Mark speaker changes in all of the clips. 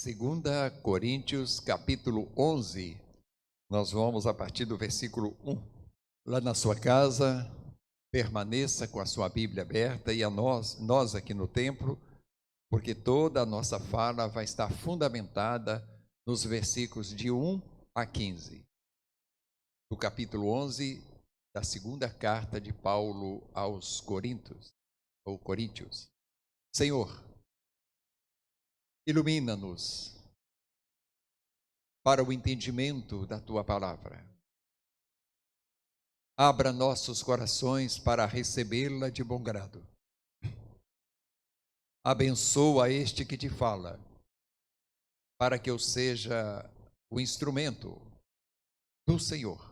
Speaker 1: Segunda Coríntios, capítulo 11, nós vamos a partir do versículo 1. Lá na sua casa, permaneça com a sua Bíblia aberta e a nós aqui no templo, porque toda a nossa fala vai estar fundamentada nos versículos de 1 a 15, do capítulo 11 da segunda carta de Paulo aos Coríntios, ou Coríntios. Senhor, ilumina-nos para o entendimento da Tua palavra. Abra nossos corações para recebê-la de bom grado. Abençoa este que te fala, para que eu seja o instrumento do Senhor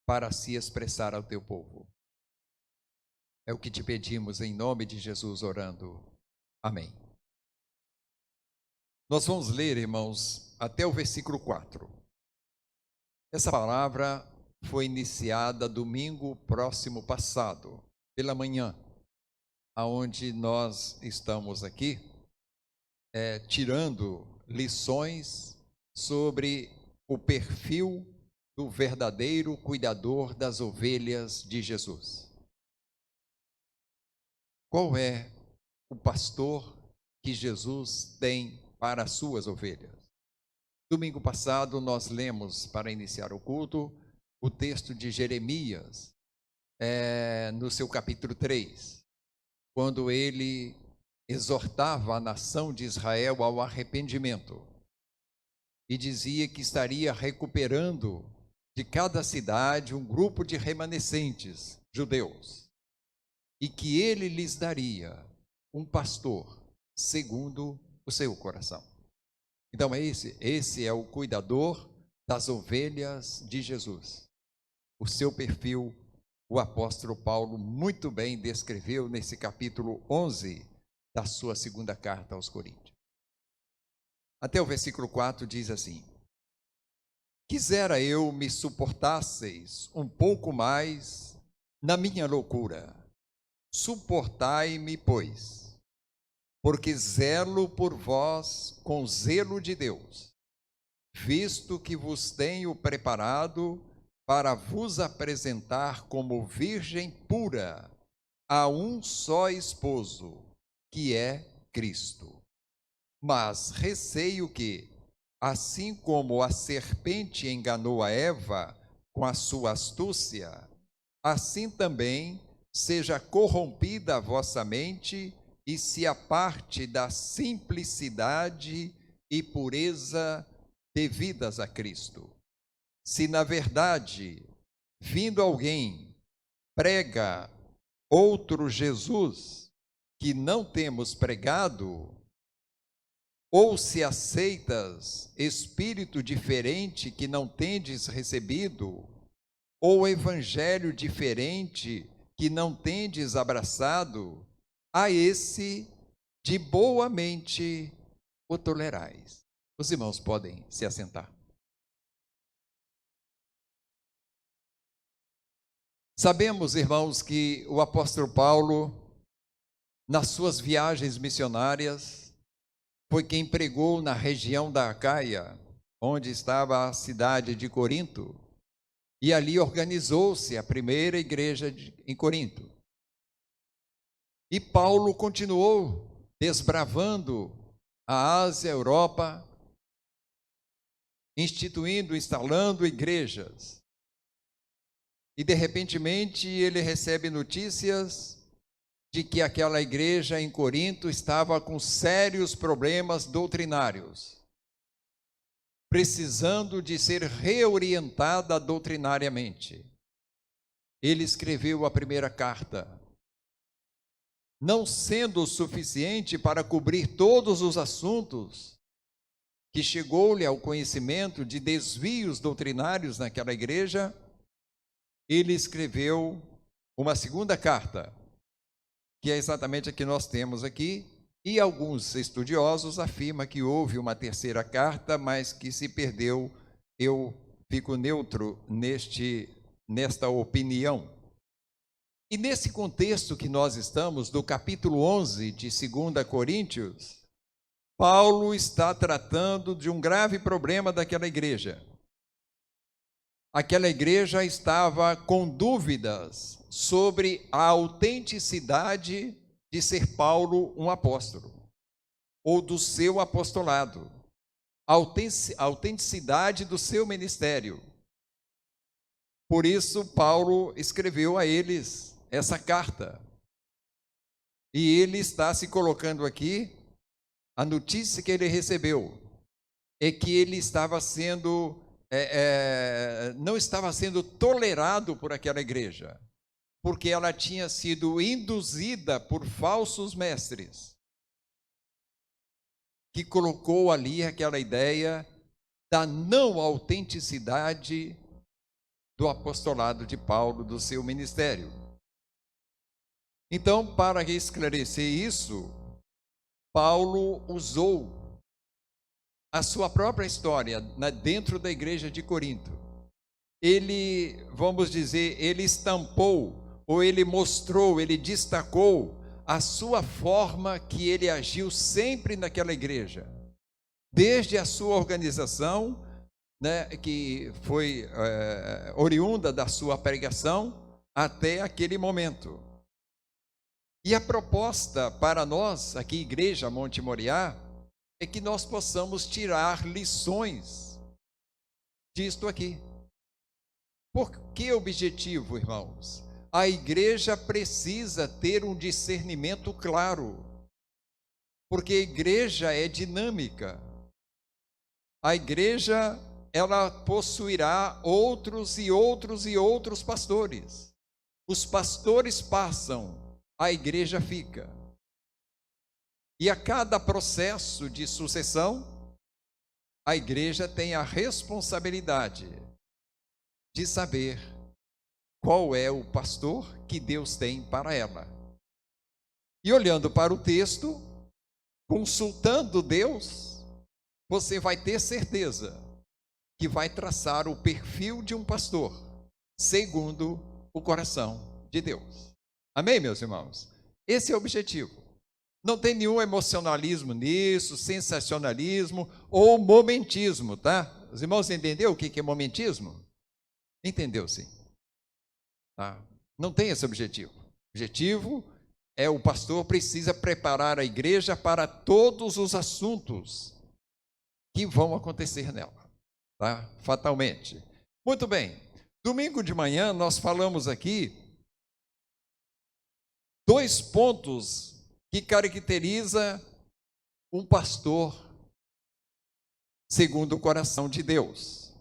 Speaker 1: para se expressar ao Teu povo. É o que te pedimos em nome de Jesus, orando. Amém. Nós vamos ler, irmãos, até o versículo 4. Essa palavra foi iniciada domingo próximo passado, pela manhã, aonde nós estamos aqui, tirando lições sobre o perfil do verdadeiro cuidador das ovelhas de Jesus. Qual é o pastor que Jesus tem para as suas ovelhas? Domingo passado nós lemos, para iniciar o culto, o texto de Jeremias, no seu capítulo 3, quando ele exortava a nação de Israel ao arrependimento e dizia que estaria recuperando de cada cidade um grupo de remanescentes judeus e que ele lhes daria um pastor segundo o seu coração. Então esse é o cuidador das ovelhas de Jesus. O seu perfil, o apóstolo Paulo muito bem descreveu nesse capítulo 11 da sua segunda carta aos Coríntios. Até o versículo 4 diz assim: quisera eu me suportasseis um pouco mais na minha loucura. Suportai-me, pois, porque zelo por vós com zelo de Deus, visto que vos tenho preparado para vos apresentar como virgem pura a um só esposo, que é Cristo. Mas receio que, assim como a serpente enganou a Eva com a sua astúcia, assim também seja corrompida a vossa mente e se aparte da simplicidade e pureza devidas a Cristo. Se na verdade, vindo alguém, prega outro Jesus que não temos pregado, ou se aceitas espírito diferente que não tendes recebido, ou evangelho diferente que não tendes abraçado, a esse de boa mente o tolerais. Os irmãos podem se assentar. Sabemos, irmãos, que o apóstolo Paulo, nas suas viagens missionárias, foi quem pregou na região da Acaia, onde estava a cidade de Corinto, e ali organizou-se a primeira igreja em Corinto. E Paulo continuou desbravando a Ásia, a Europa, instalando igrejas. E de repentemente ele recebe notícias de que aquela igreja em Corinto estava com sérios problemas doutrinários, precisando de ser reorientada doutrinariamente. Ele escreveu a primeira carta, não sendo o suficiente para cobrir todos os assuntos que chegou-lhe ao conhecimento de desvios doutrinários naquela igreja, ele escreveu uma segunda carta, que é exatamente a que nós temos aqui, e alguns estudiosos afirmam que houve uma terceira carta, mas que se perdeu. Eu fico neutro nesta opinião. E nesse contexto que nós estamos, do capítulo 11 de 2 Coríntios, Paulo está tratando de um grave problema daquela igreja. Aquela igreja estava com dúvidas sobre a autenticidade de ser Paulo um apóstolo, ou do seu apostolado, a autenticidade do seu ministério. Por isso, Paulo escreveu a eles essa carta. E ele está se colocando aqui, a notícia que ele recebeu é que ele estava sendo, não estava sendo tolerado por aquela igreja, porque ela tinha sido induzida por falsos mestres, que colocou ali aquela ideia da não autenticidade do apostolado de Paulo, do seu ministério. Então, para esclarecer isso, Paulo usou a sua própria história dentro da igreja de Corinto. Ele, vamos dizer, ele estampou, ou ele mostrou, ele destacou a sua forma que ele agiu sempre naquela igreja, desde a sua organização, que foi oriunda da sua pregação, até aquele momento. E a proposta para nós, aqui, Igreja Monte Moriá, é que nós possamos tirar lições disto aqui. Por que objetivo, irmãos? A igreja precisa ter um discernimento claro, porque a igreja é dinâmica. A igreja, ela possuirá outros e outros e outros pastores. Os pastores passam, a igreja fica. E a cada processo de sucessão, a igreja tem a responsabilidade de saber qual é o pastor que Deus tem para ela. E olhando para o texto, consultando Deus, você vai ter certeza que vai traçar o perfil de um pastor, segundo o coração de Deus. Amém, meus irmãos? Esse é o objetivo. Não tem nenhum emocionalismo nisso, sensacionalismo ou momentismo, tá? Os irmãos entenderam o que é momentismo? Entendeu, sim. Tá? Não tem esse objetivo. O objetivo é o pastor precisa preparar a igreja para todos os assuntos que vão acontecer nela, tá? Fatalmente. Muito bem. Domingo de manhã nós falamos aqui 2 pontos que caracteriza um pastor segundo o coração de Deus.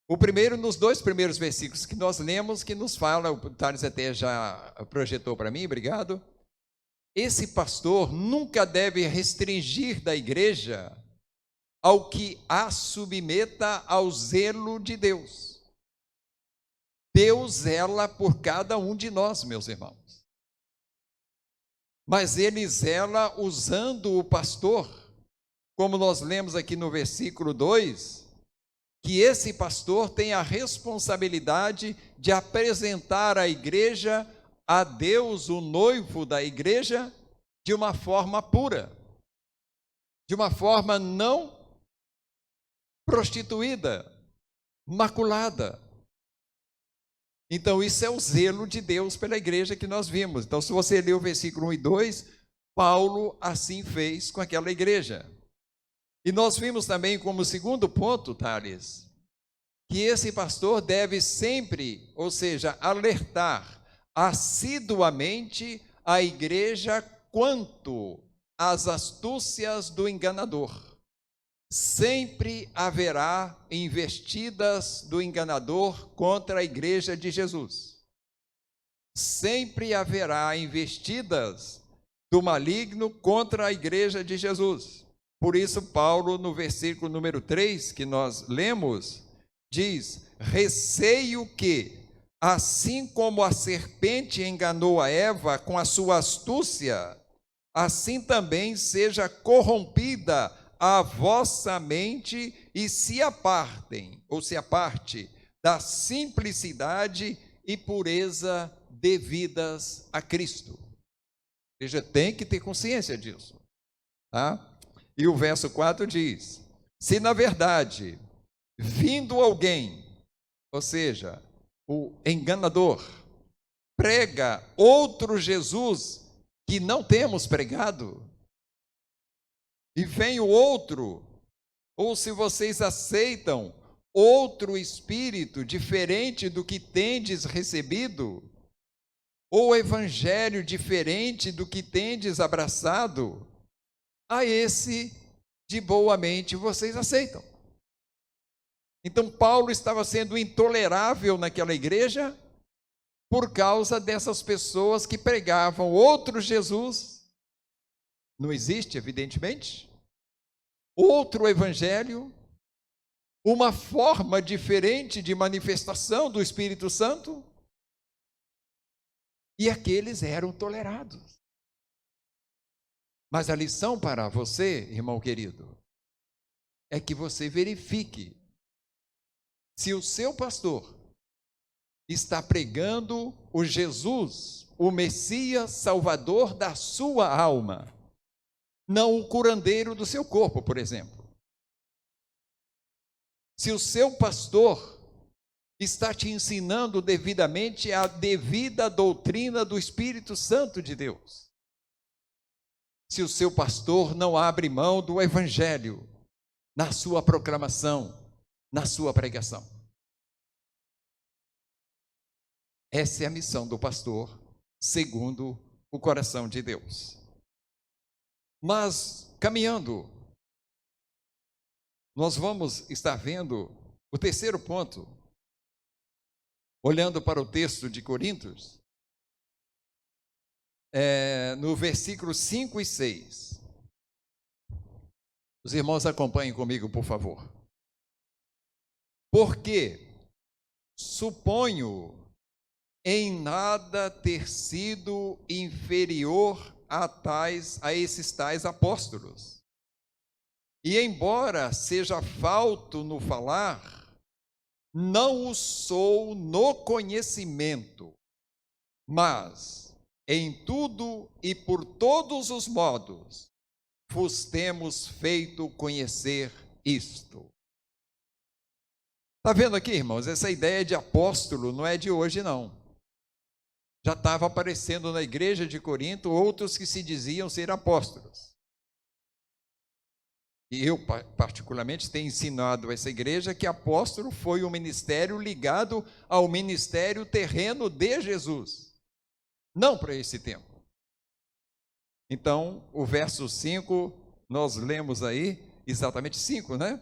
Speaker 1: O primeiro, nos 2 primeiros versículos que nós lemos, que nos fala, o Thales até já projetou para mim, obrigado. Esse pastor nunca deve restringir da igreja ao que a submeta ao zelo de Deus. Deus zela por cada um de nós, meus irmãos. Mas ele zela usando o pastor, como nós lemos aqui no versículo 2, que esse pastor tem a responsabilidade de apresentar a igreja a Deus, o noivo da igreja, de uma forma pura, de uma forma não prostituída, maculada. Então, isso é o zelo de Deus pela igreja que nós vimos. Então, se você ler o versículo 1 e 2, Paulo assim fez com aquela igreja. E nós vimos também como segundo ponto, Thales, que esse pastor deve sempre, ou seja, alertar assiduamente a igreja quanto às astúcias do enganador. Sempre haverá investidas do enganador contra a igreja de Jesus. Sempre haverá investidas do maligno contra a igreja de Jesus. Por isso, Paulo, no versículo número 3, que nós lemos, diz: receio que, assim como a serpente enganou a Eva com a sua astúcia, assim também seja corrompida a vossa mente e se apartem, ou se aparte, da simplicidade e pureza devidas a Cristo. A igreja tem que ter consciência disso, tá? E o verso 4 diz: se na verdade, vindo alguém, ou seja, o enganador, prega outro Jesus que não temos pregado, e vem o outro, ou se vocês aceitam outro espírito diferente do que tendes recebido, ou evangelho diferente do que tendes abraçado, a esse de boa mente vocês aceitam. Então Paulo estava sendo intolerável naquela igreja por causa dessas pessoas que pregavam outro Jesus. Não existe, evidentemente, outro evangelho, uma forma diferente de manifestação do Espírito Santo, e aqueles eram tolerados. Mas a lição para você, irmão querido, é que você verifique se o seu pastor está pregando o Jesus, o Messias Salvador da sua alma, não o curandeiro do seu corpo, por exemplo. Se o seu pastor está te ensinando devidamente a devida doutrina do Espírito Santo de Deus. Se o seu pastor não abre mão do Evangelho na sua proclamação, na sua pregação. Essa é a missão do pastor, segundo o coração de Deus. Mas, caminhando, nós vamos estar vendo o terceiro ponto, olhando para o texto de Coríntios, no versículo 5 e 6. Os irmãos acompanhem comigo, por favor. Porque suponho em nada ter sido inferior a esses tais apóstolos. E embora seja falto no falar, não o sou no conhecimento, mas em tudo e por todos os modos vos temos feito conhecer isto. Está vendo aqui, irmãos? Essa ideia de apóstolo não é de hoje, não. Já estava aparecendo na igreja de Corinto outros que se diziam ser apóstolos. E eu, particularmente, tenho ensinado a essa igreja que apóstolo foi um ministério ligado ao ministério terreno de Jesus, não para esse tempo. Então, o verso 5, nós lemos aí, exatamente 5, né?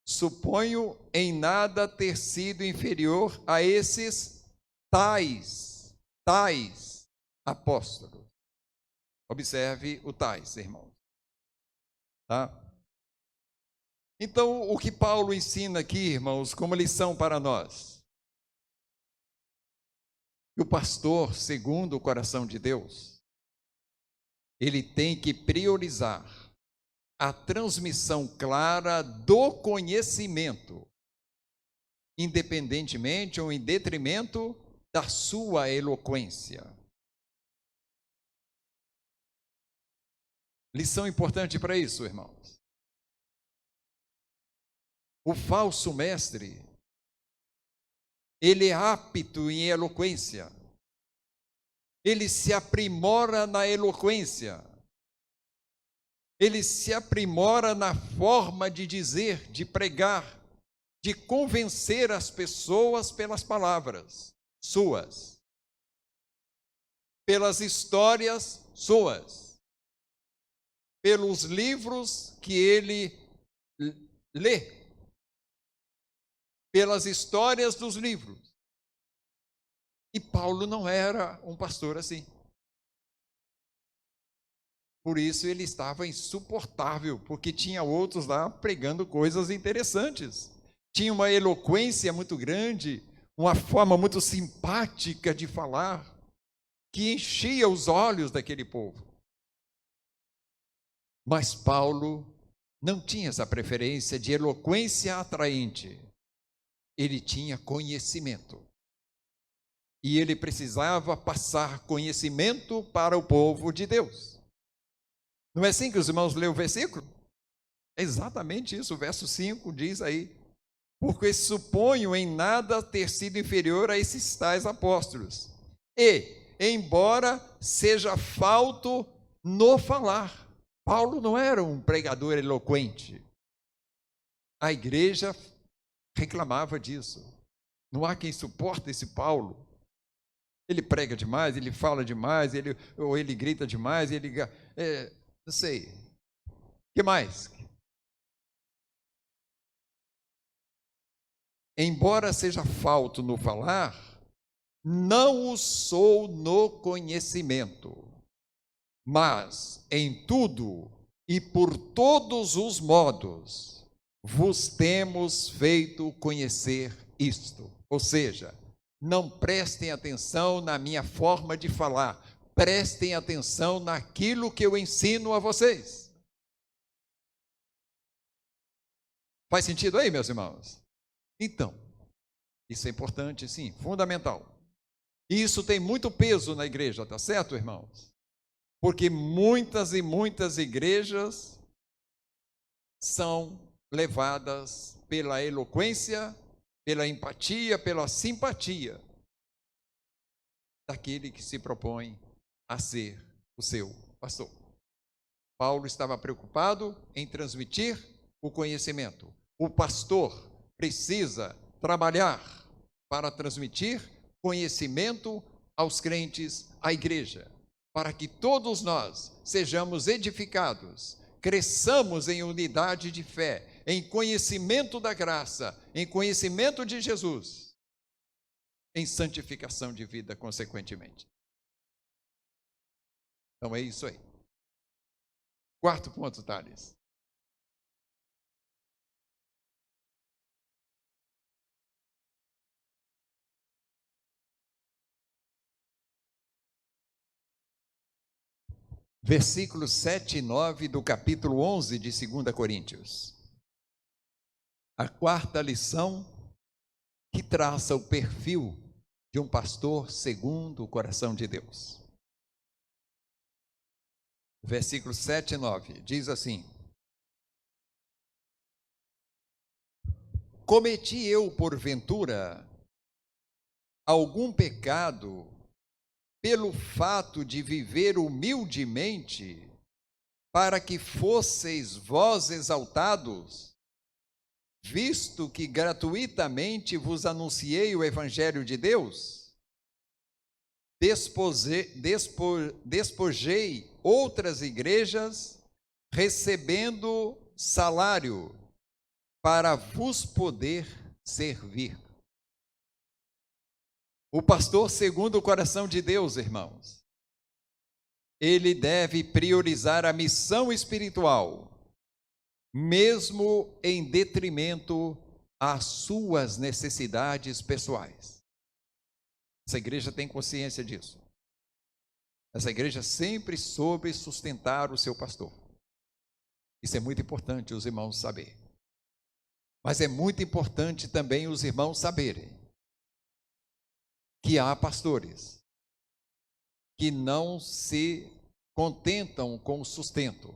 Speaker 1: Suponho em nada ter sido inferior a esses tais apóstolos. Observe o tais, irmãos. Tá? Então, o que Paulo ensina aqui, irmãos, como lição para nós? O pastor, segundo o coração de Deus, ele tem que priorizar a transmissão clara do conhecimento, independentemente ou em detrimento da sua eloquência. Lição importante para isso, irmãos. O falso mestre, ele é apto em eloquência. Ele se aprimora na eloquência. Ele se aprimora na forma de dizer, de pregar, de convencer as pessoas pelas palavras suas, pelas histórias suas, pelos livros que ele lê, pelas histórias dos livros. E Paulo não era um pastor assim. Por isso ele estava insuportável, porque tinha outros lá pregando coisas interessantes. Tinha uma eloquência muito grande, uma forma muito simpática de falar, que enchia os olhos daquele povo. Mas Paulo não tinha essa preferência de eloquência atraente. Ele tinha conhecimento. E ele precisava passar conhecimento para o povo de Deus. Não é assim que os irmãos lêem o versículo? É exatamente isso, o verso 5 diz aí: porque suponho em nada ter sido inferior a esses tais apóstolos, e, embora seja falto no falar. Paulo não era um pregador eloquente. A igreja reclamava disso. Não há quem suporte esse Paulo. Ele prega demais, ele fala demais, ou ele grita demais, não sei. O que mais? Embora seja falto no falar, não o sou no conhecimento, mas em tudo e por todos os modos vos temos feito conhecer isto. Ou seja, não prestem atenção na minha forma de falar, prestem atenção naquilo que eu ensino a vocês. Faz sentido aí, meus irmãos? Então, isso é importante, sim, fundamental. E isso tem muito peso na igreja, tá certo, irmãos? Porque muitas e muitas igrejas são levadas pela eloquência, pela empatia, pela simpatia daquele que se propõe a ser o seu pastor. Paulo estava preocupado em transmitir o conhecimento. O pastor precisa trabalhar para transmitir conhecimento aos crentes, à igreja, para que todos nós sejamos edificados, cresçamos em unidade de fé, em conhecimento da graça, em conhecimento de Jesus, em santificação de vida, consequentemente. Então é isso aí. Quarto ponto, Thales. Versículos 7 e 9 do capítulo 11 de 2 Coríntios. A quarta lição que traça o perfil de um pastor segundo o coração de Deus. Versículos 7 e 9 diz assim: cometi eu, porventura, algum pecado pelo fato de viver humildemente, para que fosseis vós exaltados, visto que gratuitamente vos anunciei o Evangelho de Deus? Despojei outras igrejas, recebendo salário, para vos poder servir. O pastor segundo o coração de Deus, irmãos, ele deve priorizar a missão espiritual, mesmo em detrimento às suas necessidades pessoais. Essa igreja tem consciência disso. Essa igreja sempre soube sustentar o seu pastor. Isso é muito importante os irmãos saberem. Mas é muito importante também os irmãos saberem que há pastores que não se contentam com o sustento.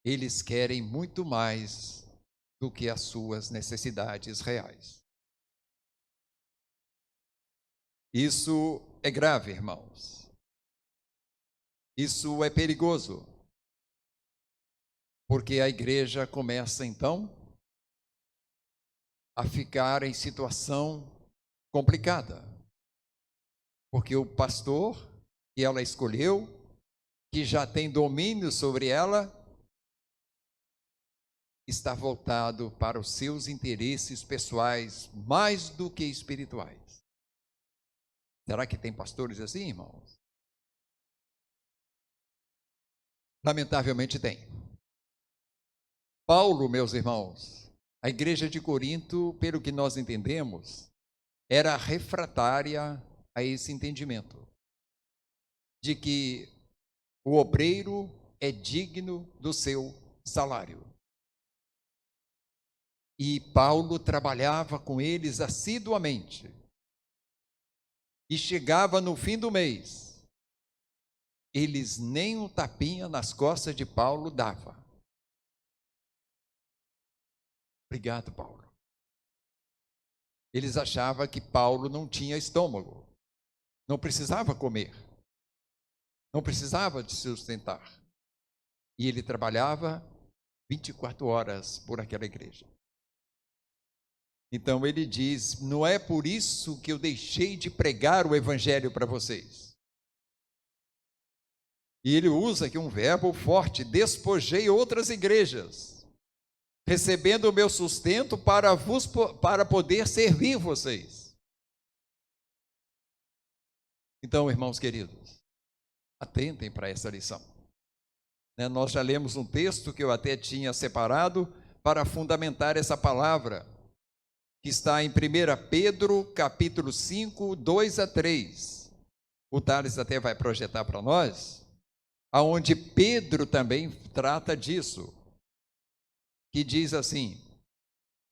Speaker 1: Eles querem muito mais do que as suas necessidades reais. Isso é grave, irmãos. Isso é perigoso. Porque a igreja começa, então, a ficar em situação complicada. Porque o pastor que ela escolheu, que já tem domínio sobre ela, está voltado para os seus interesses pessoais mais do que espirituais. Será que tem pastores assim, irmãos? Lamentavelmente tem. Paulo, meus irmãos, a igreja de Corinto, pelo que nós entendemos, era refratária a esse entendimento de que o obreiro é digno do seu salário. E Paulo trabalhava com eles assiduamente. E chegava no fim do mês, eles nem um tapinha nas costas de Paulo davam. Obrigado, Paulo. Eles achavam que Paulo não tinha estômago, não precisava comer, não precisava de se sustentar. E ele trabalhava 24 horas por aquela igreja. Então ele diz: não é por isso que eu deixei de pregar o evangelho para vocês. E ele usa aqui um verbo forte: despojei outras igrejas, recebendo o meu sustento para poder servir vocês. Então, irmãos queridos, atentem para essa lição. Nós já lemos um texto que eu até tinha separado para fundamentar essa palavra, que está em 1 Pedro, capítulo 5, 2 a 3. O Thales até vai projetar para nós, aonde Pedro também trata disso, que diz assim: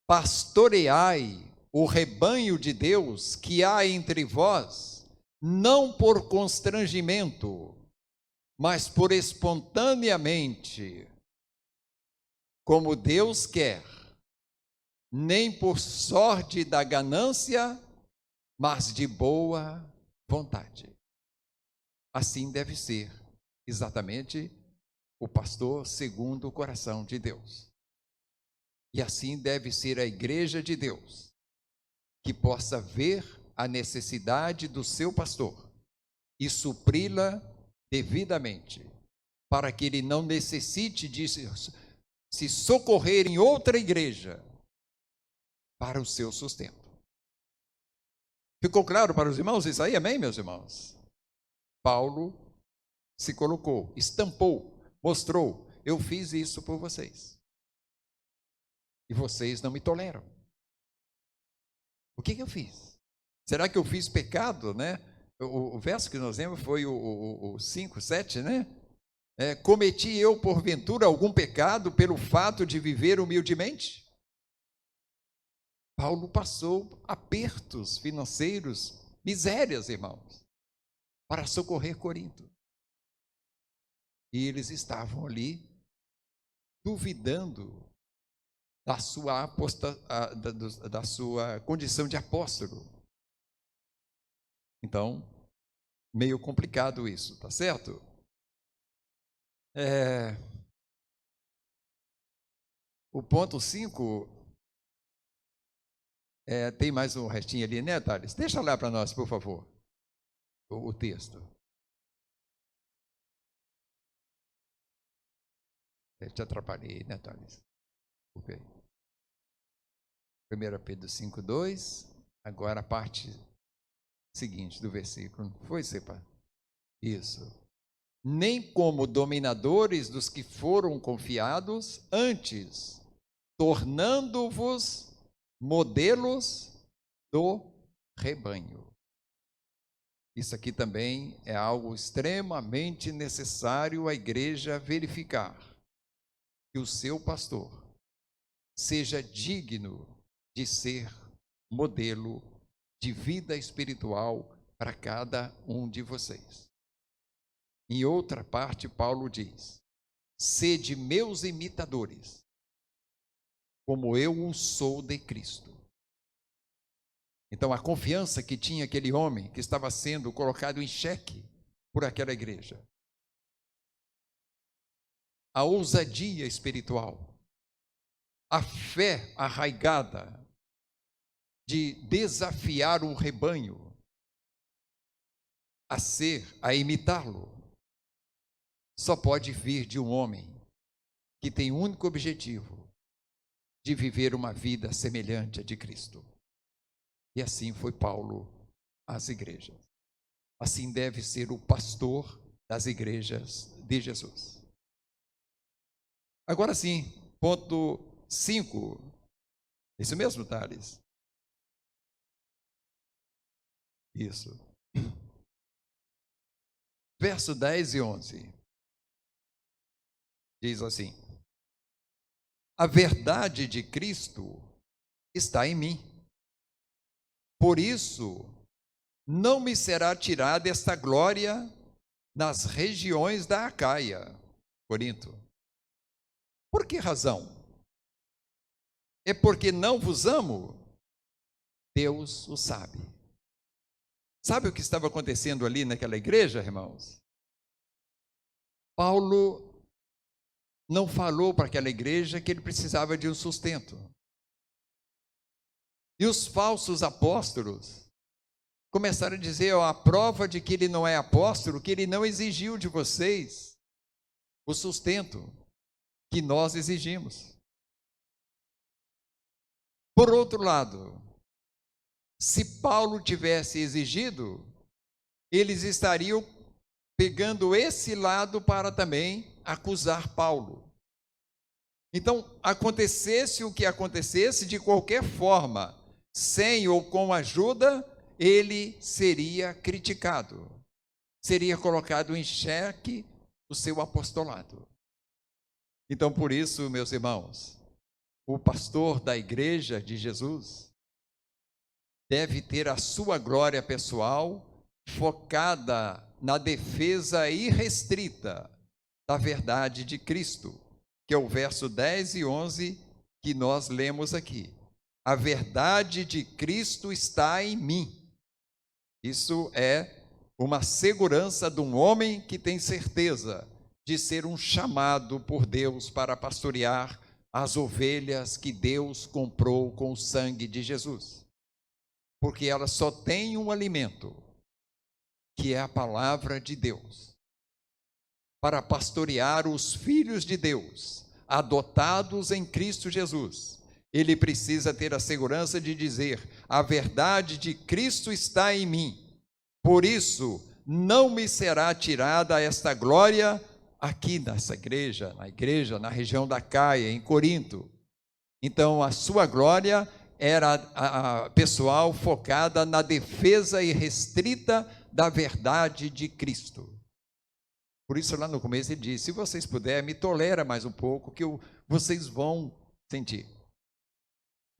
Speaker 1: pastoreai o rebanho de Deus que há entre vós, não por constrangimento, mas por espontaneamente, como Deus quer, nem por sorte da ganância, mas de boa vontade. Assim deve ser exatamente o pastor segundo o coração de Deus. E assim deve ser a igreja de Deus, que possa ver a necessidade do seu pastor e supri-la devidamente, para que ele não necessite de se socorrer em outra igreja para o seu sustento. Ficou claro para os irmãos isso aí? Amém, meus irmãos? Paulo se colocou, estampou, mostrou: eu fiz isso por vocês. E vocês não me toleram. O que eu fiz? Será que eu fiz pecado, né? O verso que nós lemos foi o 5, 7, né? Cometi eu, porventura, algum pecado pelo fato de viver humildemente? Paulo passou apertos financeiros, misérias, irmãos, para socorrer Corinto. E eles estavam ali duvidando da sua condição de apóstolo. Então, meio complicado isso, tá certo? O ponto 5, tem mais um restinho ali, né, Thales? Deixa lá para nós, por favor, o texto. Eu te atrapalhei, né, Thales? Ok. 1 Pedro 5, 2. Agora a parte seguinte do versículo. Foi, Cepa? Isso. Nem como dominadores dos que foram confiados, antes, tornando-vos modelos do rebanho. Isso aqui também é algo extremamente necessário a igreja verificar, que o seu pastor seja digno de ser modelo de vida espiritual para cada um de vocês. Em outra parte, Paulo diz: sede meus imitadores, como eu o sou de Cristo. Então, a confiança que tinha aquele homem que estava sendo colocado em xeque por aquela igreja, a ousadia espiritual, a fé arraigada de desafiar um rebanho a imitá-lo, só pode vir de um homem que tem o único objetivo de viver uma vida semelhante à de Cristo. E assim foi Paulo às igrejas. Assim deve ser o pastor das igrejas de Jesus. Agora sim, ponto 5. Isso mesmo, Thales? Isso. Verso 10 e 11. Diz assim: a verdade de Cristo está em mim. Por isso, não me será tirada esta glória nas regiões da Acaia, Corinto. Por que razão? é porque não vos amo? Deus o sabe. Sabe o que estava acontecendo ali naquela igreja, irmãos? Paulo não falou para aquela igreja que ele precisava de um sustento. E os falsos apóstolos começaram a dizer, a prova de que ele não é apóstolo, que ele não exigiu de vocês o sustento que nós exigimos. Por outro lado, se Paulo tivesse exigido, eles estariam pegando esse lado para também acusar Paulo. Então, acontecesse o que acontecesse, de qualquer forma, sem ou com ajuda, ele seria criticado, seria colocado em xeque o seu apostolado. Então, por isso, meus irmãos, o pastor da igreja de Jesus deve ter a sua glória pessoal focada na defesa irrestrita da verdade de Cristo, que é o verso 10 e 11 que nós lemos aqui. A verdade de Cristo está em mim. Isso é uma segurança de um homem que tem certeza de ser um chamado por Deus para pastorear as ovelhas que Deus comprou com o sangue de Jesus. Porque elas só têm um alimento, que é a palavra de Deus. Para pastorear os filhos de Deus, adotados em Cristo Jesus, ele precisa ter a segurança de dizer: a verdade de Cristo está em mim, por isso não me será tirada esta glória aqui nessa igreja, na região da Caia, em Corinto. Então, a sua glória era a pessoal focada na defesa irrestrita da verdade de Cristo. Por isso, lá no começo ele disse: se vocês puderem, me tolera mais um pouco, que vocês vão sentir.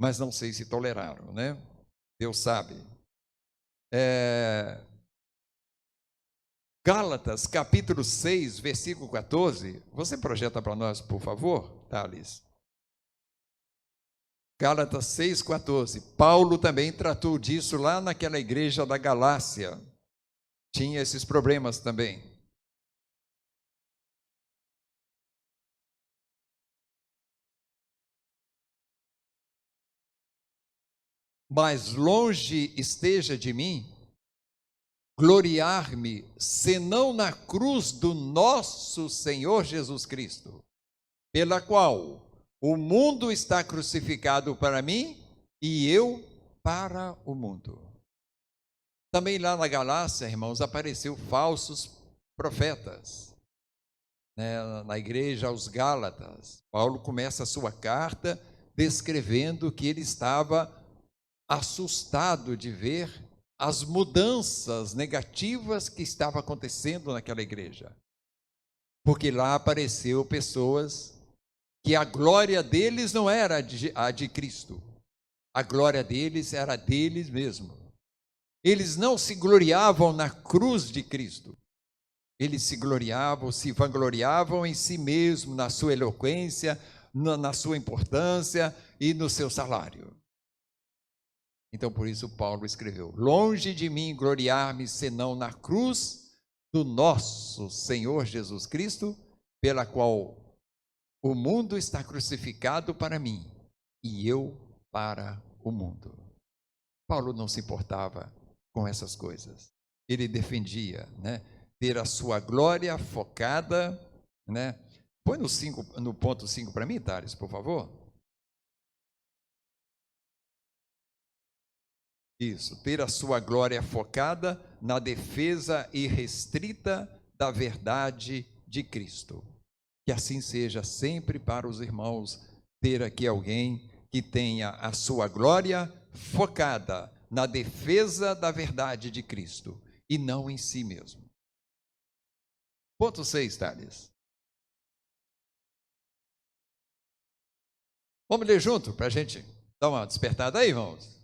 Speaker 1: Mas não sei se toleraram, né? Deus sabe. Gálatas, capítulo 6, versículo 14. Você projeta para nós, por favor, Thales? Gálatas 6, 14. Paulo também tratou disso lá naquela igreja da Galácia. Tinha esses problemas também. Mas longe esteja de mim gloriar-me, senão na cruz do nosso Senhor Jesus Cristo, pela qual o mundo está crucificado para mim e eu para o mundo. Também lá na Galácia, irmãos, apareceu falsos profetas, na igreja aos Gálatas. Paulo começa a sua carta descrevendo que ele estava assustado de ver as mudanças negativas que estavam acontecendo naquela igreja. Porque lá apareceu pessoas que a glória deles não era a de Cristo. A glória deles era deles mesmos. Eles não se gloriavam na cruz de Cristo. Eles se vangloriavam em si mesmos, na sua eloquência, na sua importância e no seu salário. Então, por isso, Paulo escreveu: longe de mim gloriar-me, senão na cruz do nosso Senhor Jesus Cristo, pela qual o mundo está crucificado para mim e eu para o mundo. Paulo não se importava com essas coisas. Ele defendia, ter a sua glória focada, Põe no ponto 5 para mim, Thales, por favor. Isso, ter a sua glória focada na defesa irrestrita da verdade de Cristo. Que assim seja sempre para os irmãos, ter aqui alguém que tenha a sua glória focada na defesa da verdade de Cristo e não em si mesmo. Ponto 6, Thales. Vamos ler junto para a gente dar uma despertada aí, irmãos.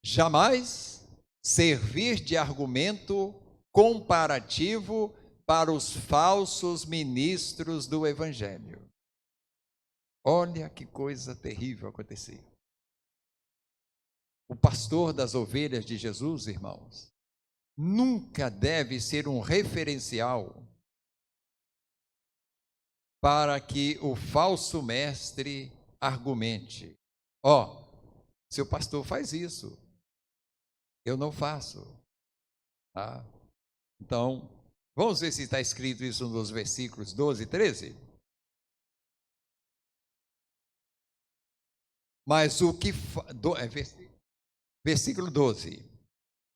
Speaker 1: Jamais servir de argumento comparativo para os falsos ministros do Evangelho. Olha que coisa terrível aconteceu. O pastor das ovelhas de Jesus, irmãos, nunca deve ser um referencial para que o falso mestre argumente. Ó, seu pastor faz isso, eu não faço. Tá? Então, vamos ver se está escrito isso nos versículos 12 e 13. Mas o que... versículo 12.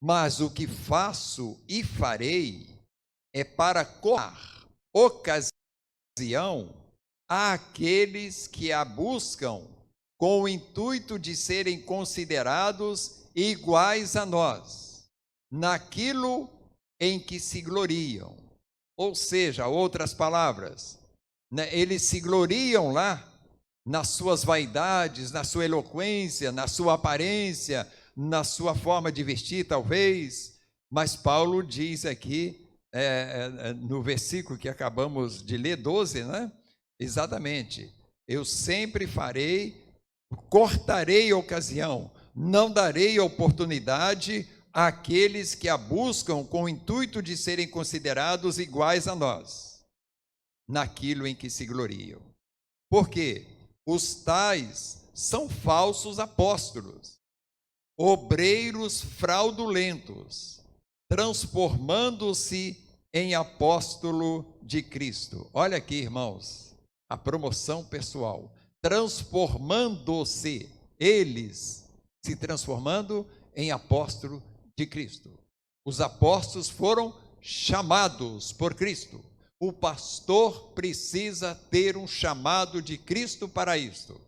Speaker 1: Mas o que faço e farei é para dar ocasião àqueles que a buscam com o intuito de serem considerados iguais a nós, naquilo em que se gloriam. Ou seja, outras palavras, né, eles se gloriam lá nas suas vaidades, na sua eloquência, na sua aparência, na sua forma de vestir, talvez. Mas Paulo diz aqui, no versículo que acabamos de ler, 12, né? Exatamente. Eu sempre farei, cortarei a ocasião, não darei oportunidade àqueles que a buscam com o intuito de serem considerados iguais a nós, naquilo em que se gloriam. Por quê? Os tais são falsos apóstolos, obreiros fraudulentos, transformando-se em apóstolo de Cristo. Olha aqui, irmãos, a promoção pessoal. Transformando-se, eles se transformando em apóstolo de Cristo. Os apóstolos foram chamados por Cristo. O pastor precisa ter um chamado de Cristo para isto.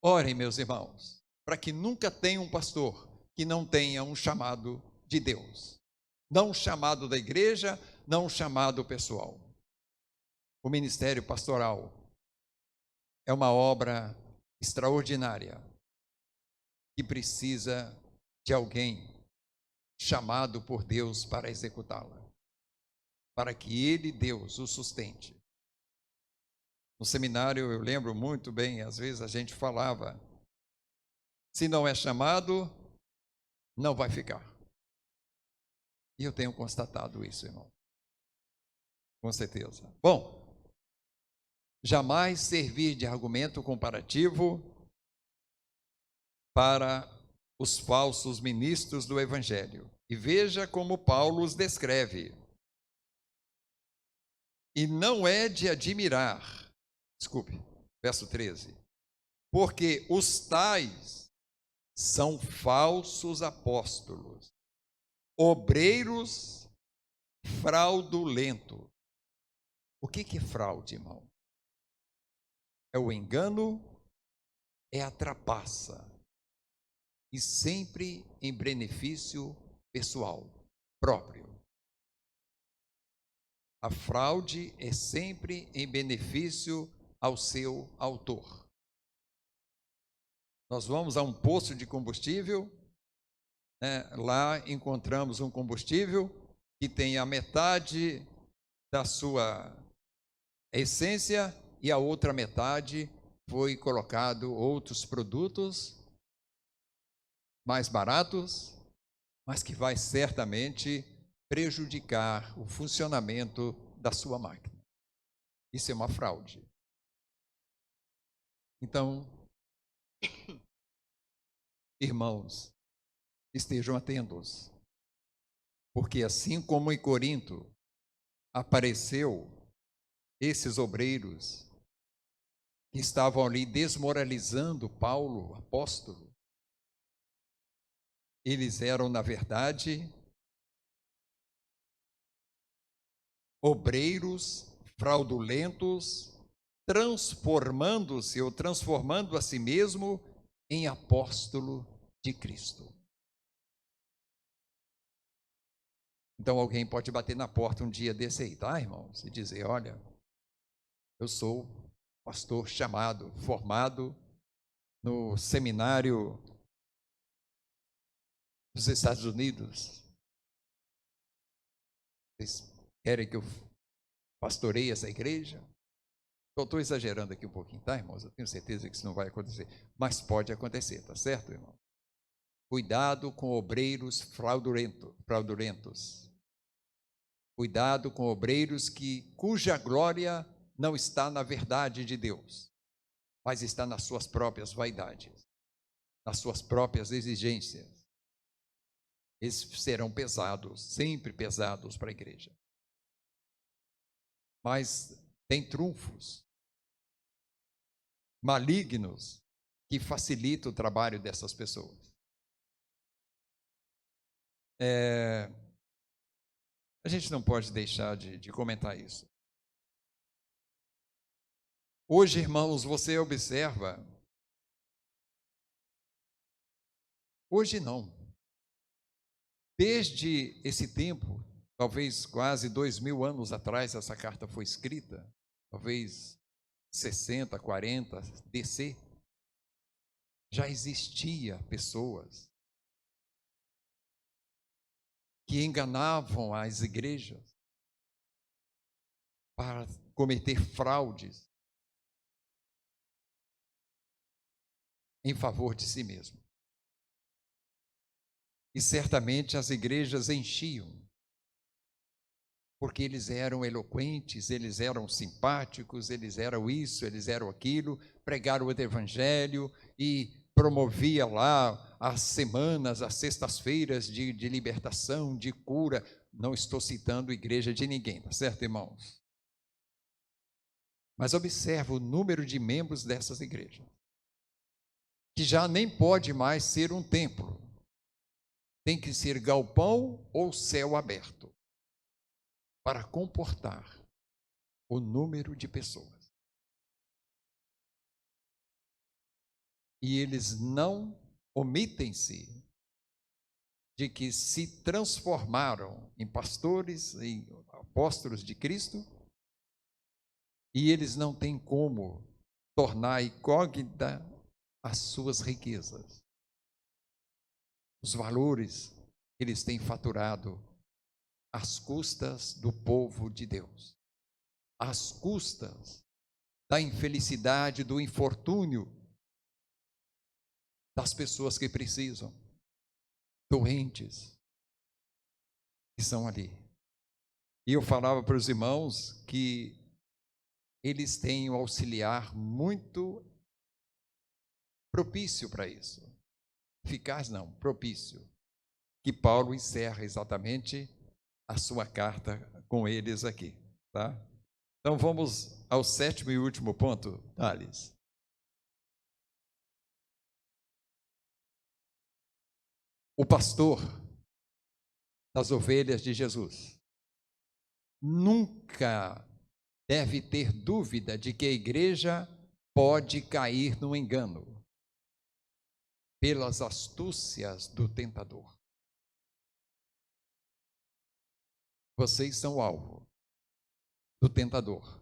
Speaker 1: Orem, meus irmãos, para que nunca tenha um pastor que não tenha um chamado de Deus. Não um chamado da igreja, não um chamado pessoal. O ministério pastoral é uma obra extraordinária que precisa de alguém chamado por Deus para executá-la, para que Ele, Deus, o sustente. No seminário, eu lembro muito bem, às vezes a gente falava, se não é chamado, não vai ficar. E eu tenho constatado isso, irmão. Com certeza. Bom, jamais servir de argumento comparativo para os falsos ministros do Evangelho. E veja como Paulo os descreve. E não é de admirar, verso 13, porque os tais são falsos apóstolos, obreiros fraudulentos. O que é fraude, irmão? É o engano, é a trapaça, e sempre em benefício pessoal, próprio. A fraude é sempre em benefício ao seu autor. Nós vamos a um posto de combustível, né? Lá encontramos um combustível que tem a metade da sua essência e a outra metade foi colocado outros produtos mais baratos, mas que vai certamente prejudicar o funcionamento da sua máquina. Isso é uma fraude. Então, irmãos, estejam atentos, porque assim como em Corinto apareceu esses obreiros que estavam ali desmoralizando Paulo, apóstolo, eles eram, na verdade, obreiros fraudulentos, transformando-se ou transformando a si mesmo em apóstolo de Cristo. Então alguém pode bater na porta um dia desse aí, tá, irmãos? E dizer, olha, eu sou pastor chamado, formado no seminário dos Estados Unidos. Vocês querem que eu pastoreie essa igreja? Estou exagerando aqui um pouquinho, tá, irmãos? Eu tenho certeza que isso não vai acontecer, mas pode acontecer, tá certo, irmão? Cuidado com obreiros fraudulentos. Cuidado com obreiros cuja glória não está na verdade de Deus, mas está nas suas próprias vaidades, nas suas próprias exigências. Eles serão pesados, sempre pesados para a igreja. Mas tem trunfos malignos que facilitam o trabalho dessas pessoas. A gente não pode deixar de comentar isso. Hoje, irmãos, você observa, hoje não, desde esse tempo, talvez quase 2000 anos atrás essa carta foi escrita, talvez 60, 40 DC, já existia pessoas que enganavam as igrejas para cometer fraudes em favor de si mesmo. E certamente as igrejas enchiam, porque eles eram eloquentes, eles eram simpáticos, eles eram isso, eles eram aquilo, pregaram o evangelho e promovia lá as semanas, as sextas-feiras de libertação, de cura. Não estou citando igreja de ninguém, tá certo, irmãos? Mas observa o número de membros dessas igrejas, que já nem pode mais ser um templo. Tem que ser galpão ou céu aberto para comportar o número de pessoas. E eles não omitem-se de que se transformaram em pastores, em apóstolos de Cristo, e eles não têm como tornar incógnita as suas riquezas, os valores que eles têm faturado às custas do povo de Deus, às custas da infelicidade, do infortúnio das pessoas que precisam, doentes, que são ali. E eu falava para os irmãos que eles têm um auxiliar muito propício para isso. Eficaz não, propício. Que Paulo encerra exatamente a sua carta com eles aqui, tá? Então vamos ao 7º e último ponto, Thales. O pastor das ovelhas de Jesus nunca deve ter dúvida de que a igreja pode cair no engano pelas astúcias do tentador. Vocês são alvo do tentador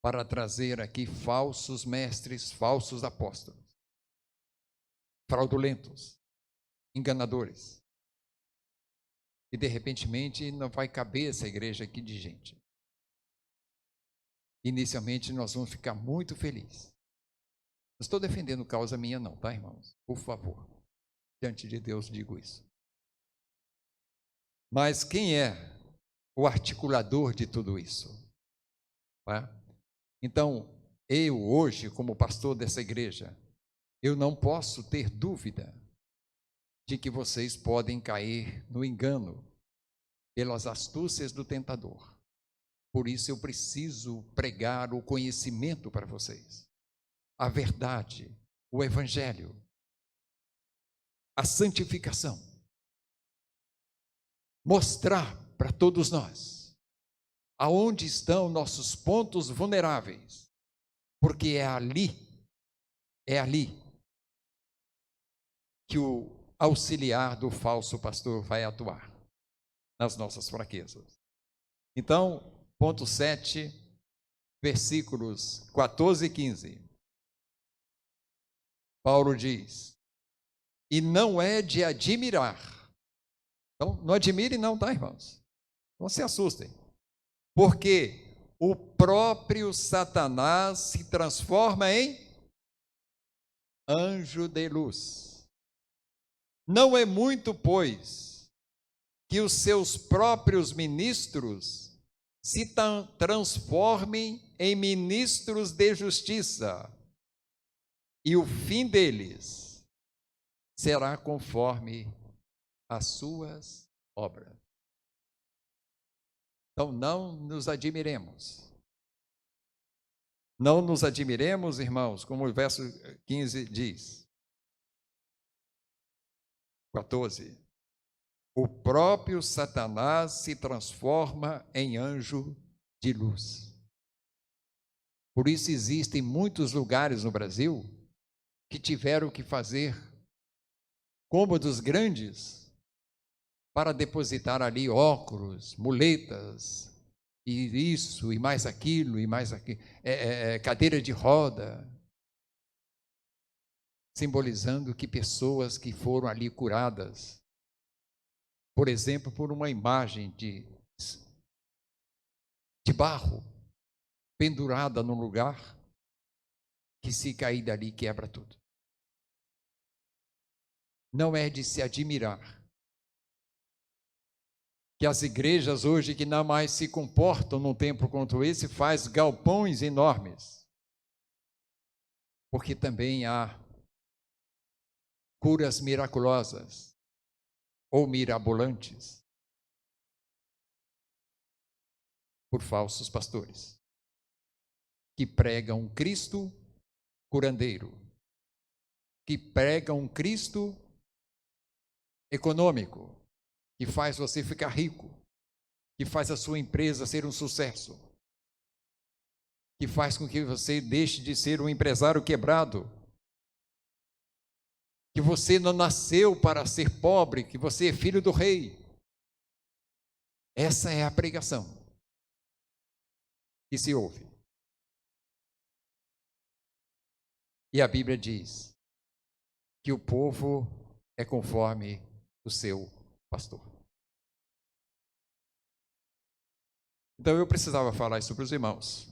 Speaker 1: para trazer aqui falsos mestres, falsos apóstolos, fraudulentos, enganadores. E de repente não vai caber essa igreja aqui de gente. Inicialmente nós vamos ficar muito felizes. Não estou defendendo causa minha não, tá, irmãos? Por favor, diante de Deus digo isso. Mas quem é o articulador de tudo isso? Tá? Então, eu hoje, como pastor dessa igreja, eu não posso ter dúvida de que vocês podem cair no engano pelas astúcias do tentador. Por isso eu preciso pregar o conhecimento para vocês, a verdade, o evangelho, a santificação. Mostrar para todos nós aonde estão nossos pontos vulneráveis, porque é ali que o auxiliar do falso pastor vai atuar, nas nossas fraquezas. Então, ponto 7, versículos 14 e 15. Paulo diz: e não é de admirar. Então, não admire não, tá, irmãos? Não se assustem. Porque o próprio Satanás se transforma em anjo de luz. Não é muito, pois, que os seus próprios ministros se transformem em ministros de justiça, e o fim deles será conforme as suas obras. Então, não nos admiremos. Não nos admiremos, irmãos, como o verso 15 diz. 14. O próprio Satanás se transforma em anjo de luz. Por isso existem muitos lugares no Brasil que tiveram que fazer cômodos grandes para depositar ali óculos, muletas, e isso, e mais aquilo, cadeira de roda, simbolizando que pessoas que foram ali curadas, por exemplo, por uma imagem de barro, pendurada num lugar, que se cair dali quebra tudo. Não é de se admirar que as igrejas hoje que não mais se comportam num tempo quanto esse, faz galpões enormes, porque também há curas miraculosas ou mirabolantes por falsos pastores que pregam um Cristo curandeiro, que pregam um Cristo econômico, que faz você ficar rico, que faz a sua empresa ser um sucesso, que faz com que você deixe de ser um empresário quebrado, que você não nasceu para ser pobre, que você é filho do rei. Essa é a pregação que se ouve. E a Bíblia diz que o povo é conforme o seu pastor. Então eu precisava falar isso para os irmãos,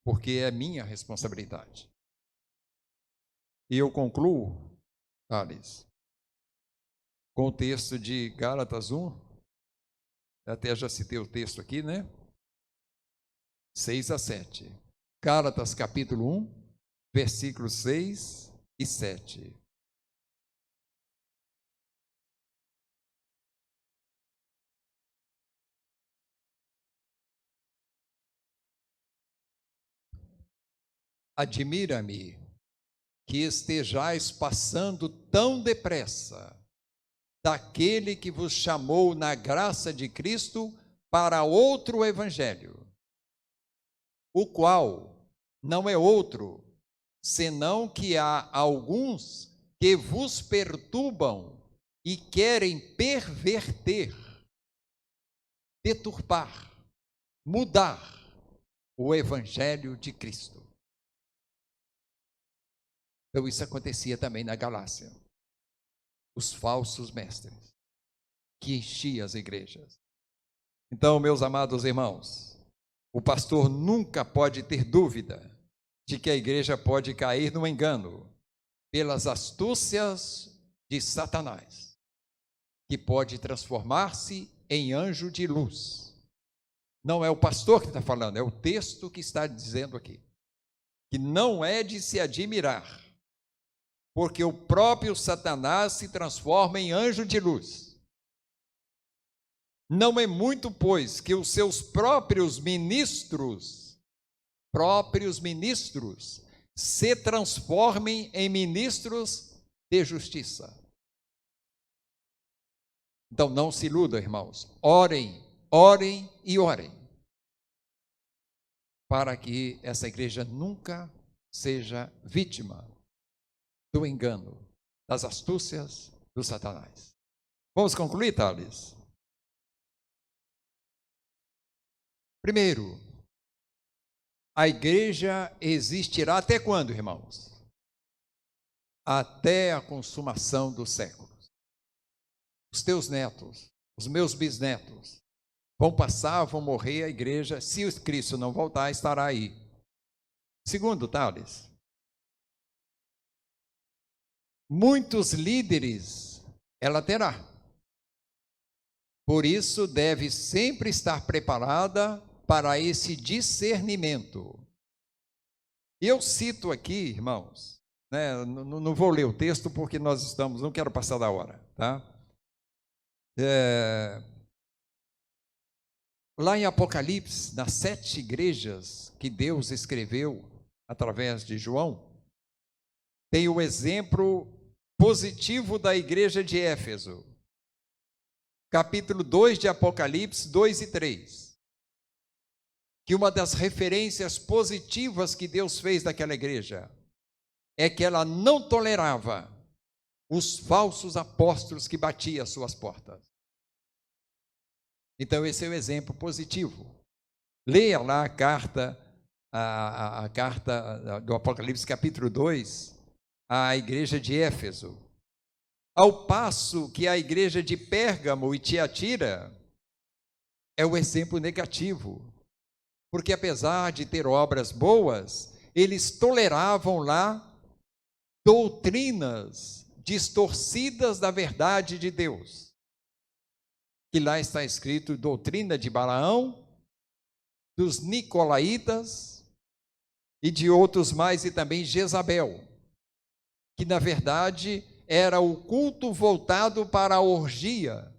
Speaker 1: porque é minha responsabilidade. E eu concluo, Thales, com o texto de Gálatas 1, até já citei o texto aqui, né? 6 a 7. Gálatas capítulo 1, versículos 6 e 7. Admira-me que estejais passando tão depressa daquele que vos chamou na graça de Cristo para outro evangelho, o qual não é outro, senão que há alguns que vos perturbam e querem perverter, deturpar, mudar o evangelho de Cristo. Então isso acontecia também na Galácia. Os falsos mestres que enchiam as igrejas. Então, meus amados irmãos, o pastor nunca pode ter dúvida de que a igreja pode cair no engano pelas astúcias de Satanás, que pode transformar-se em anjo de luz. Não é o pastor que está falando, é o texto que está dizendo aqui, que não é de se admirar, porque o próprio Satanás se transforma em anjo de luz. Não é muito, pois, que os seus próprios ministros se transformem em ministros de justiça. Então não se iludam, irmãos. Orem, orem e orem, para que essa igreja nunca seja vítima do engano, das astúcias do Satanás. Vamos concluir, Thales? Primeiro, a igreja existirá até quando, irmãos? Até a consumação dos séculos. Os teus netos, os meus bisnetos, Vão passar, vão morrer, a igreja, se o Cristo não voltar, estará aí. Segundo, Tales, muitos líderes ela terá. Por isso, deve sempre estar preparada para esse discernimento. Eu cito aqui, irmãos, né, não vou ler o texto porque nós estamos, não quero passar da hora, tá? Lá em Apocalipse, nas 7 igrejas que Deus escreveu através de João, tem o exemplo positivo da igreja de Éfeso. Capítulo 2 de Apocalipse, 2 e 3. Que uma das referências positivas que Deus fez daquela igreja é que ela não tolerava os falsos apóstolos que batiam às suas portas. Então, esse é o exemplo positivo. Leia lá a carta do Apocalipse, capítulo 2, à igreja de Éfeso. Ao passo que a igreja de Pérgamo e Tiatira é o exemplo negativo. Porque apesar de ter obras boas, eles toleravam lá doutrinas distorcidas da verdade de Deus. Que lá está escrito doutrina de Balaão, dos Nicolaítas e de outros mais, e também Jezabel, que na verdade era o culto voltado para a orgia,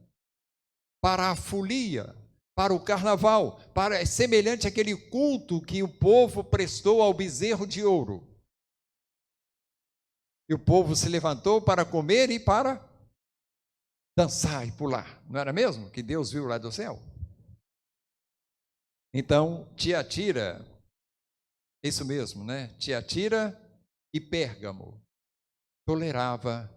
Speaker 1: para a folia, para o carnaval, semelhante àquele culto que o povo prestou ao bezerro de ouro. E o povo se levantou para comer e para dançar e pular, não era mesmo? Que Deus viu lá do céu. Então, Tiatira, isso mesmo, né? Tiatira e Pérgamo tolerava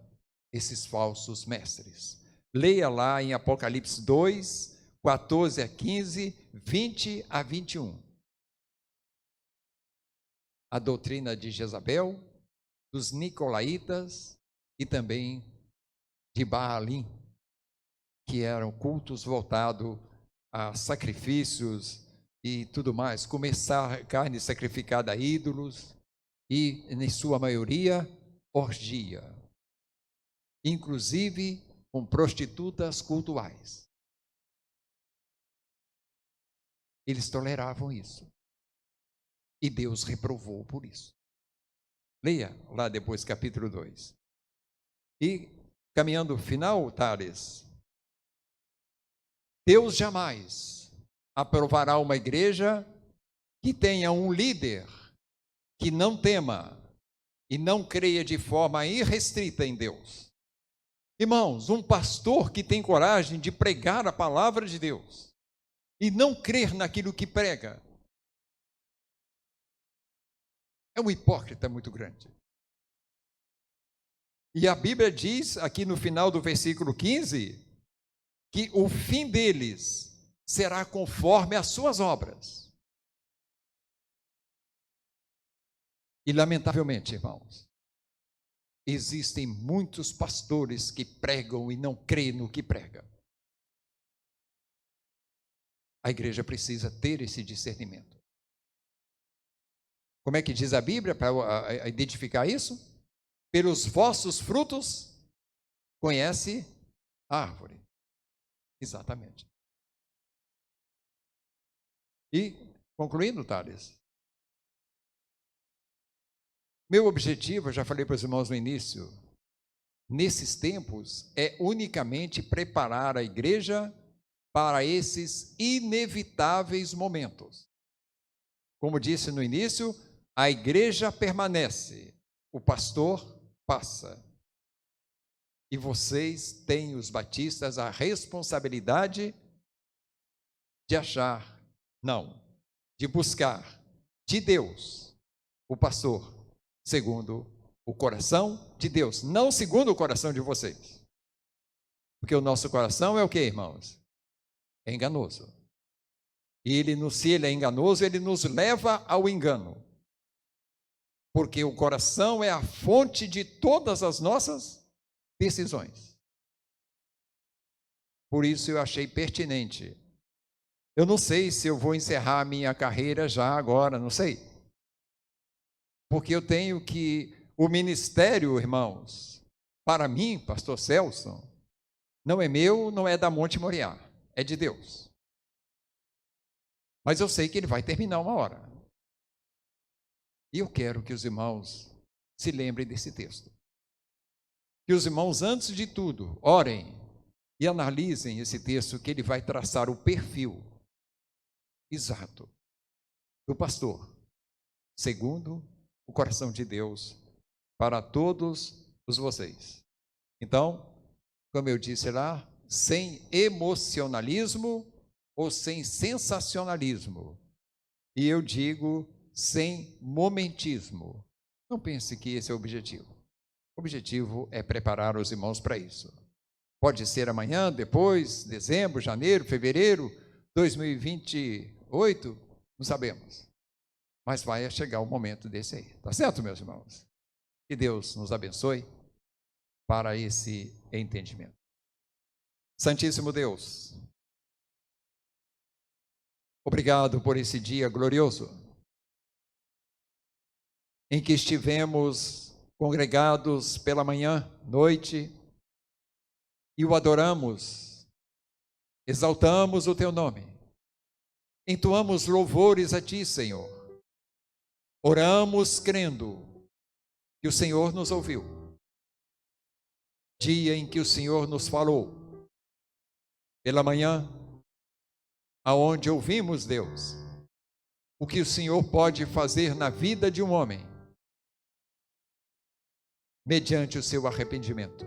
Speaker 1: esses falsos mestres. Leia lá em Apocalipse 2, 14 a 15, 20 a 21. A doutrina de Jezabel, dos Nicolaítas e também de Baalim, que eram cultos voltados a sacrifícios e tudo mais, comer carne sacrificada a ídolos e, em sua maioria, orgia, inclusive com prostitutas cultuais. Eles toleravam isso e Deus reprovou por isso. Leia lá depois capítulo 2. E caminhando ao final, Tales, Deus jamais aprovará uma igreja que tenha um líder que não tema e não creia de forma irrestrita em Deus. Irmãos, um pastor que tem coragem de pregar a palavra de Deus e não crer naquilo que prega é um hipócrita muito grande. E a Bíblia diz aqui no final do versículo 15 que o fim deles será conforme as suas obras. E lamentavelmente, irmãos, existem muitos pastores que pregam e não creem no que pregam. A igreja precisa ter esse discernimento. Como é que diz a Bíblia para identificar isso? Pelos vossos frutos conhece a árvore. Exatamente. E, concluindo, Tales, meu objetivo, eu já falei para os irmãos no início, nesses tempos, é unicamente preparar a igreja para esses inevitáveis momentos. Como disse no início, a igreja permanece, o pastor passa. E vocês têm, os batistas, a responsabilidade de achar, não, de buscar de Deus o pastor segundo o coração de Deus, não segundo o coração de vocês. Porque o nosso coração é o quê, irmãos? É enganoso. E se ele é enganoso, ele nos leva ao engano. Porque o coração é a fonte de todas as nossas decisões. Por isso eu achei pertinente Eu não sei se eu vou encerrar a minha carreira já agora, não sei. Porque eu tenho que... O ministério, irmãos, para mim, pastor Celso, não é meu, não é da Monte Moriá, é de Deus. Mas eu sei que ele vai terminar uma hora. E eu quero que os irmãos se lembrem desse texto. Que os irmãos, antes de tudo, orem e analisem esse texto, que ele vai traçar o perfil exato do pastor, segundo o coração de Deus, para todos os vocês. Então, como eu disse lá, sem emocionalismo ou sem sensacionalismo. E eu digo sem momentismo. Não pense que esse é o objetivo. O objetivo é preparar os irmãos para isso. Pode ser amanhã, depois, dezembro, janeiro, fevereiro, 2028, não sabemos. Mas vai chegar o momento desse aí. Tá certo, meus irmãos? Que Deus nos abençoe para esse entendimento. Santíssimo Deus, obrigado por esse dia glorioso em que estivemos congregados pela manhã, noite, e o adoramos, exaltamos o teu nome, entoamos louvores a ti, Senhor. Oramos crendo que o Senhor nos ouviu. Dia em que o Senhor nos falou, pela manhã, aonde ouvimos, Deus, o que o Senhor pode fazer na vida de um homem, mediante o seu arrependimento.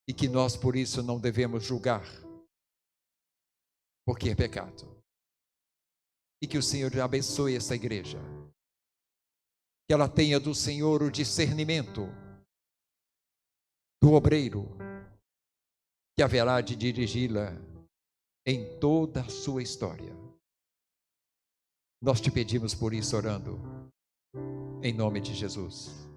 Speaker 1: E que nós, por isso, não devemos julgar, porque é pecado. E que o Senhor abençoe essa igreja, que ela tenha do Senhor o discernimento do obreiro, que haverá de dirigi-la em toda a sua história. Nós te pedimos por isso, orando em nome de Jesus.